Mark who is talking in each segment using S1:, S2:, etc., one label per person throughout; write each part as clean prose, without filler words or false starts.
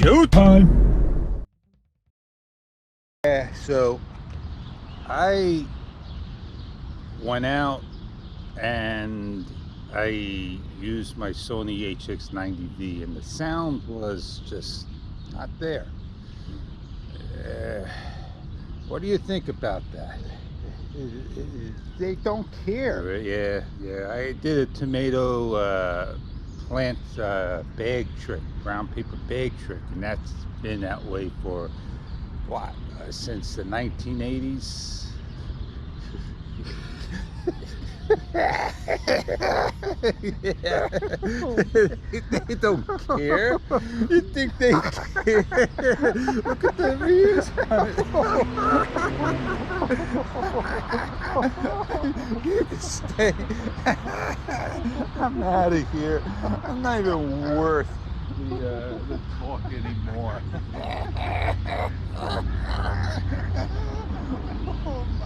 S1: Showtime!
S2: Yeah, so I went out and I used my Sony HX90V and the sound was just not there. What do you think about that? They don't care. Yeah. I did a tomato plant bag trick, brown paper bag trick, and that's been that way for what? Since the 1980s. Yeah. They don't care. You think they care? Look at the views on it. You can stay. I'm out of here. I'm not even worth the talk anymore. Oh my.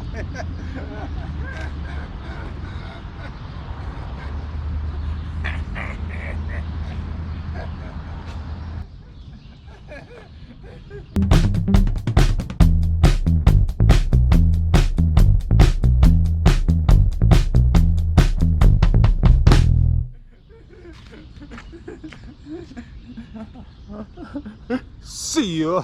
S2: See you.